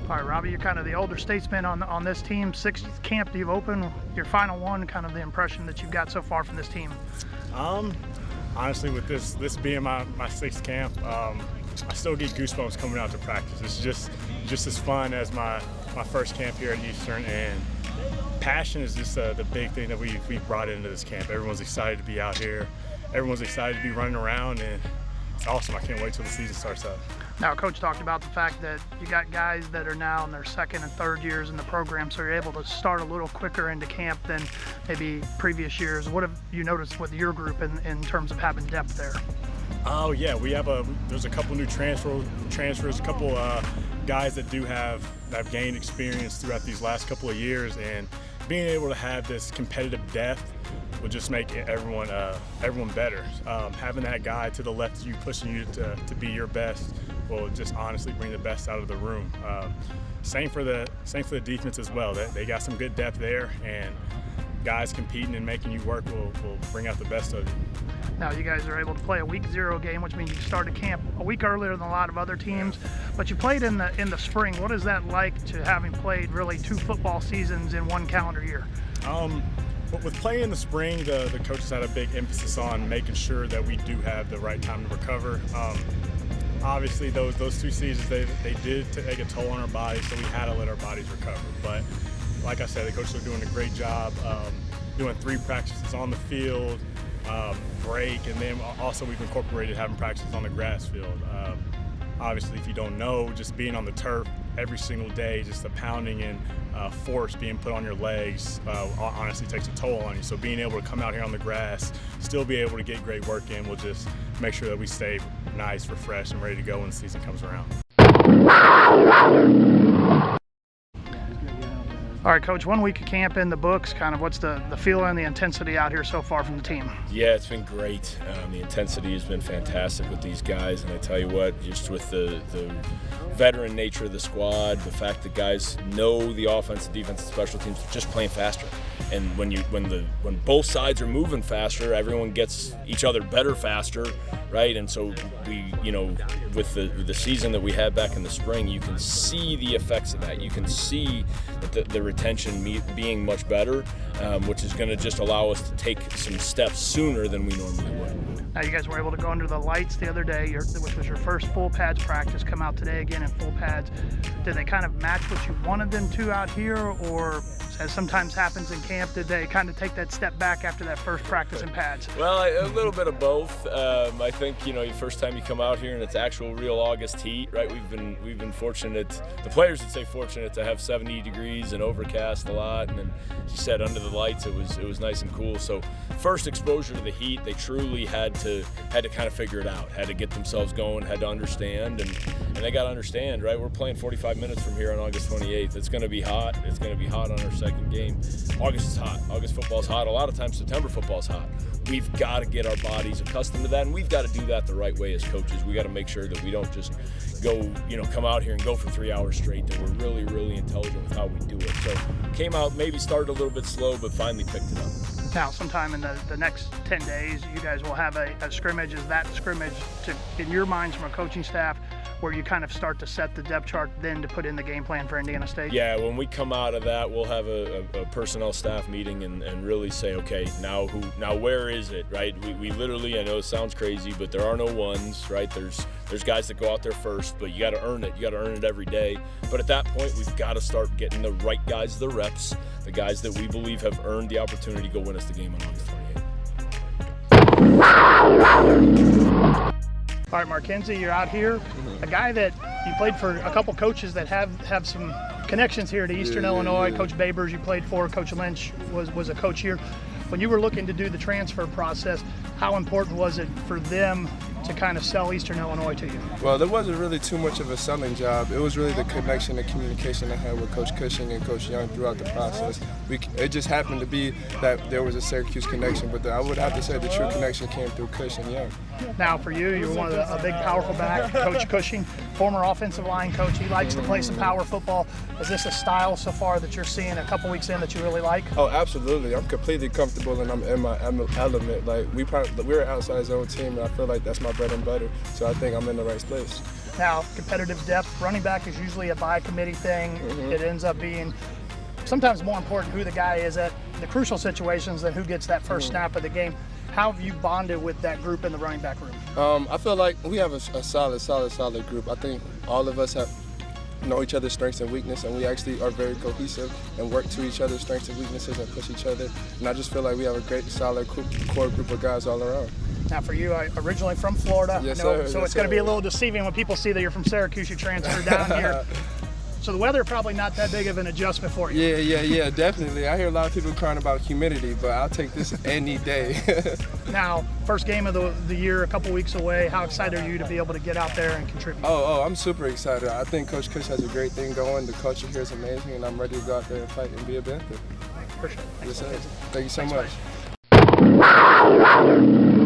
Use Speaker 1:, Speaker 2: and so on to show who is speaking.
Speaker 1: All right, Robbie, you're kind of the older statesman on this team. Sixth camp you've opened, your final one, kind of the impression that you've got so far from this team.
Speaker 2: Honestly, with this being my sixth camp, I still get goosebumps coming out to practice. It's just as fun as my first camp here at Eastern, and passion is just the big thing that we've brought into this camp. Everyone's excited to be out here. Everyone's excited to be running around, and it's awesome. I can't wait till the season starts up.
Speaker 1: Now, Coach talked about the fact that you got guys that are now in their second and third years in the program, so you're able to start a little quicker into camp than maybe previous years. What have you noticed with your group in terms of having depth there?
Speaker 2: Oh yeah, there's a couple new transfers, a couple guys that have gained experience throughout these last couple of years, and being able to have this competitive depth will just make everyone better. Having that guy to the left of you, pushing you to be your best, will just honestly bring the best out of the room. Same for the defense as well. They got some good depth there, and guys competing and making you work will bring out the best of you.
Speaker 1: Now you guys are able to play a week 0 game, which means you started camp a week earlier than a lot of other teams, but you played in the spring. What is that like, to having played really 2 football seasons in 1 calendar year?
Speaker 2: With playing in the spring, the coaches had a big emphasis on making sure that we do have the right time to recover. Obviously, those 2 seasons, they did take a toll on our bodies, so we had to let our bodies recover. But like I said, the coaches are doing a great job doing 3 practices on the field, break, and then also we've incorporated having practices on the grass field. Obviously, if you don't know, just being on the turf every single day, just the pounding and force being put on your legs honestly takes a toll on you. So being able to come out here on the grass, still be able to get great work in, will just make sure that we stay nice, refreshed, and ready to go when the season comes around.
Speaker 1: All right, Coach, 1 week of camp in the books. Kind of what's the feel and the intensity out here so far from the team?
Speaker 3: Yeah, it's been great. The intensity has been fantastic with these guys, and I tell you what, just with the veteran nature of the squad, the fact that guys know the offense, the defense, and special teams, just playing faster. And when both sides are moving faster, everyone gets each other better faster, right? And so we, with the season that we had back in the spring, you can see the effects of that. You can see that the retention being much better, which is going to just allow us to take some steps sooner than we normally would.
Speaker 1: Now, you guys were able to go under the lights the other day, which was your first full pads practice, come out today again in full pads. Did they kind of match what you wanted them to out here, or, as sometimes happens in camp, did they kind of take that step back after that first practice in pads?
Speaker 3: Well, a little bit of both. I think, the first time you come out here and it's actual real August heat, right? We've been fortunate, the players would say fortunate, to have 70 degrees and overcast a lot, and then, as you said, under the lights it was nice and cool. So first exposure to the heat, they truly had to kind of figure it out, had to get themselves going, had to understand, and they got to understand, right? We're playing 45 minutes from here on August 28th. It's going to be hot. It's going to be hot on our second game. August is hot. August football's hot. A lot of times September football's hot. We've got to get our bodies accustomed to that, and we've got to do that the right way as coaches. We got to make sure that we don't just go, come out here and go for 3 hours straight, that we're really, really intelligent with how we do it. So came out, maybe started a little bit slow, but finally picked it up.
Speaker 1: Now, sometime in the next 10 days, you guys will have a scrimmage. Is that scrimmage, in your minds from a coaching staff, where you kind of start to set the depth chart then to put in the game plan for Indiana State?
Speaker 3: Yeah, when we come out of that, we'll have a personnel staff meeting and really say, okay, now where is it, right? We literally, I know it sounds crazy, but there are no ones, right? There's guys that go out there first, but you got to earn it. You got to earn it every day. But at that point, we've got to start getting the right guys the reps, the guys that we believe have earned the opportunity to go win us the game on August 28th.
Speaker 1: All right, Markenzie, you're out here. A guy that you played for, a couple coaches that have some connections here to Eastern Illinois. Coach Babers you played for, Coach Lynch was a coach here. When you were looking to do the transfer process, how important was it for them to kind of sell Eastern Illinois to you?
Speaker 4: Well, there wasn't really too much of a selling job. It was really the connection and communication I had with Coach Cushing and Coach Young throughout the process. It just happened to be that there was a Syracuse connection, but I would have to say the true connection came through Cushing Young.
Speaker 1: Now, for you, you're one of a big, powerful back. Coach Cushing, former offensive line coach, he likes to play some power football. Is this a style so far that you're seeing a couple weeks in that you really like?
Speaker 4: Oh, absolutely. I'm completely comfortable and I'm in my element. Like we're an outside zone team, and I feel like that's my bread and butter. So I think I'm in the right place.
Speaker 1: Now, competitive depth, running back is usually a by committee thing. It ends up being sometimes more important who the guy is at the crucial situations than who gets that first snap of the game. How have you bonded with that group in the running back room?
Speaker 4: I feel like we have a solid group. I think all of us know each other's strengths and weaknesses, and we actually are very cohesive and work to each other's strengths and weaknesses and push each other. And I just feel like we have a great, solid core group of guys all around.
Speaker 1: Now, for you, originally from Florida,
Speaker 4: yes,
Speaker 1: so
Speaker 4: sir.
Speaker 1: it's going to be a little deceiving when people see that you're from Syracuse, you transfer down here. So the weather probably not that big of an adjustment for you.
Speaker 4: Yeah, definitely. I hear a lot of people crying about humidity, but I'll take this any day.
Speaker 1: Now, first game of the year, a couple weeks away. How excited are you to be able to get out there and contribute?
Speaker 4: Oh, I'm super excited. I think Coach Cush has a great thing going. The culture here is amazing, and I'm ready to go out there and fight and be a Panther.
Speaker 1: For sure.
Speaker 4: Yes, sir. Thank you so
Speaker 1: Thanks,
Speaker 4: much.
Speaker 1: buddy.